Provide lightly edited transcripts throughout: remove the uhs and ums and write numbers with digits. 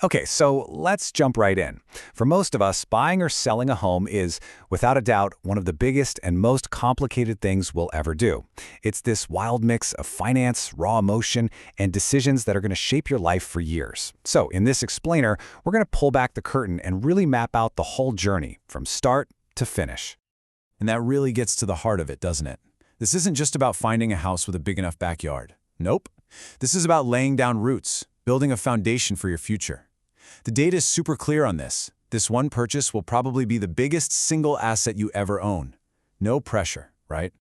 Okay, so let's jump right in. For most of us, buying or selling a home is, without a doubt, one of the biggest and most complicated things we'll ever do. It's this wild mix of finance, raw emotion, and decisions that are going to shape your life for years. So in this explainer, we're going to pull back the curtain and really map out the whole journey, from start to finish. And that really gets to the heart of it, doesn't it? This isn't just about finding a house with a big enough backyard. Nope. This is about laying down roots, building a foundation for your future. The data is super clear on this. This one purchase will probably be the biggest single asset you ever own. No pressure, right?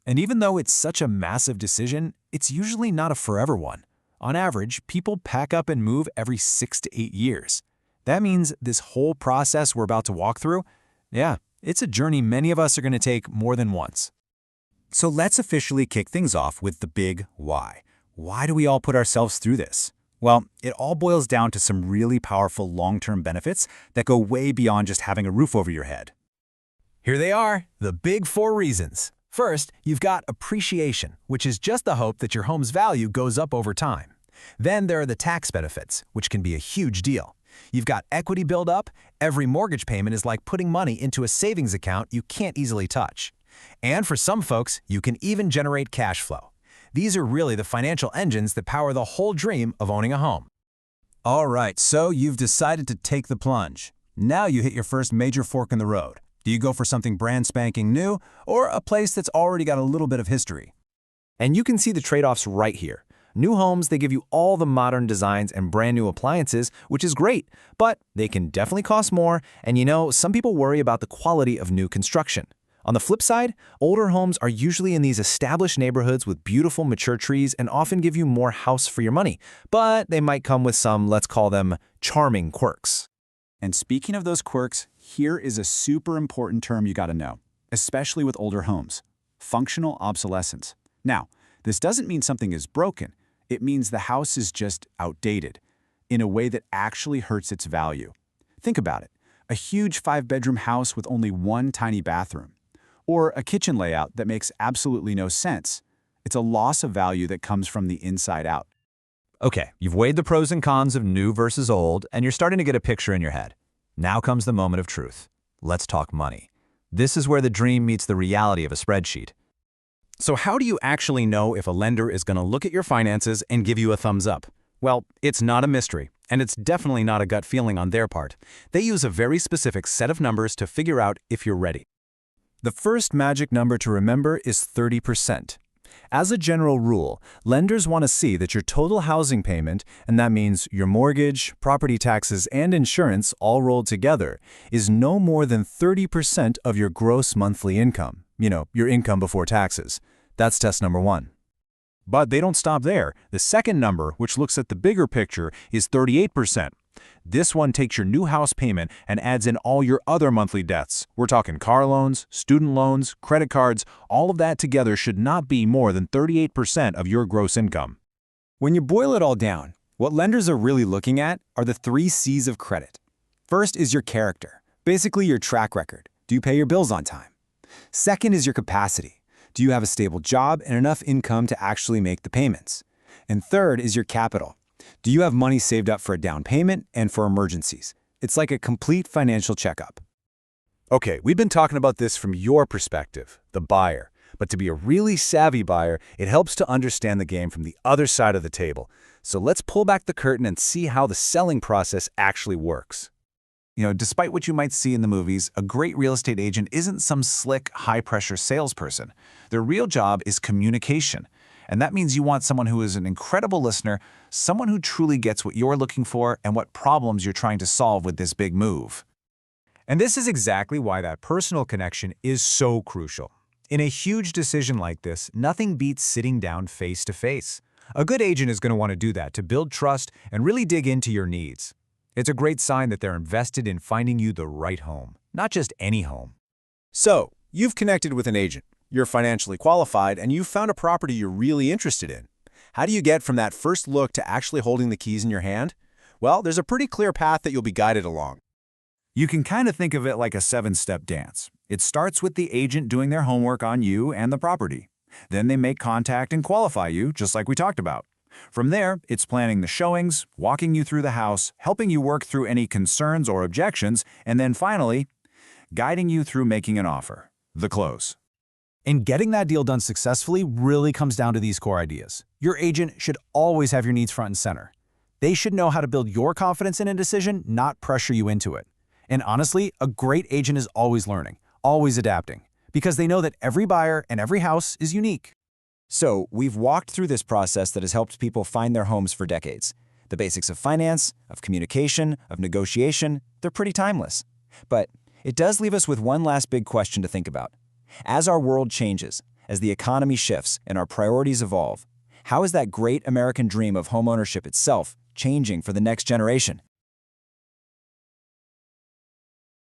And even though it's such a massive decision, it's usually not a forever one. On average, people pack up and move every 6 to 8 years. That means this whole process we're about to walk through, it's a journey many of us are going to take more than once. So let's officially kick things off with the big why. Why do we all put ourselves through this? Well, it all boils down to some really powerful long-term benefits that go way beyond just having a roof over your head. Here they are, the big 4 reasons. First, you've got appreciation, which is just the hope that your home's value goes up over time. Then there are the tax benefits, which can be a huge deal. You've got equity build-up. Every mortgage payment is like putting money into a savings account you can't easily touch. And for some folks, you can even generate cash flow. These are really the financial engines that power the whole dream of owning a home. All right, so you've decided to take the plunge. Now you hit your first major fork in the road. Do you go for something brand spanking new or a place that's already got a little bit of history? And you can see the trade-offs right here. New homes, they give you all the modern designs and brand new appliances, which is great, but they can definitely cost more, and some people worry about the quality of new construction. On the flip side, older homes are usually in these established neighborhoods with beautiful mature trees and often give you more house for your money, but they might come with some, let's call them, charming quirks. And speaking of those quirks, here is a super important term you got to know, especially with older homes: functional obsolescence. Now, this doesn't mean something is broken. It means the house is just outdated in a way that actually hurts its value. Think about it: a huge 5-bedroom house with only one tiny bathroom, or a kitchen layout that makes absolutely no sense. It's a loss of value that comes from the inside out. Okay, you've weighed the pros and cons of new versus old, and you're starting to get a picture in your head. Now comes the moment of truth. Let's talk money. This is where the dream meets the reality of a spreadsheet. So how do you actually know if a lender is going to look at your finances and give you a thumbs up? Well, it's not a mystery, and it's definitely not a gut feeling on their part. They use a very specific set of numbers to figure out if you're ready. The first magic number to remember is 30%. As a general rule, lenders want to see that your total housing payment, and that means your mortgage, property taxes, and insurance all rolled together, is no more than 30% of your gross monthly income. Your income before taxes. That's test number 1. But they don't stop there. The second number, which looks at the bigger picture, is 38%. This one takes your new house payment and adds in all your other monthly debts. We're talking car loans, student loans, credit cards. All of that together should not be more than 38% of your gross income. When you boil it all down, what lenders are really looking at are the 3 C's of credit. First is your character, basically your track record. Do you pay your bills on time? Second is your capacity. Do you have a stable job and enough income to actually make the payments? And third is your capital. Do you have money saved up for a down payment and for emergencies? It's like a complete financial checkup. Okay, we've been talking about this from your perspective, the buyer. But to be a really savvy buyer, it helps to understand the game from the other side of the table. So let's pull back the curtain and see how the selling process actually works. Despite what you might see in the movies, a great real estate agent isn't some slick, high-pressure salesperson. Their real job is communication. And that means you want someone who is an incredible listener, someone who truly gets what you're looking for and what problems you're trying to solve with this big move. And this is exactly why that personal connection is so crucial. In a huge decision like this, nothing beats sitting down face to face. A good agent is going to want to do that to build trust and really dig into your needs. It's a great sign that they're invested in finding you the right home, not just any home. So, you've connected with an agent. You're financially qualified, and you've found a property you're really interested in. How do you get from that first look to actually holding the keys in your hand? Well, there's a pretty clear path that you'll be guided along. You can kind of think of it like a 7-step dance. It starts with the agent doing their homework on you and the property. Then they make contact and qualify you, just like we talked about. From there, it's planning the showings, walking you through the house, helping you work through any concerns or objections, and then finally, guiding you through making an offer, the close. And getting that deal done successfully really comes down to these core ideas. Your agent should always have your needs front and center. They should know how to build your confidence in a decision, not pressure you into it. And honestly, a great agent is always learning, always adapting, because they know that every buyer and every house is unique. So, we've walked through this process that has helped people find their homes for decades. The basics of finance, of communication, of negotiation, they're pretty timeless. But it does leave us with one last big question to think about. As our world changes, as the economy shifts and our priorities evolve, how is that great American dream of homeownership itself changing for the next generation?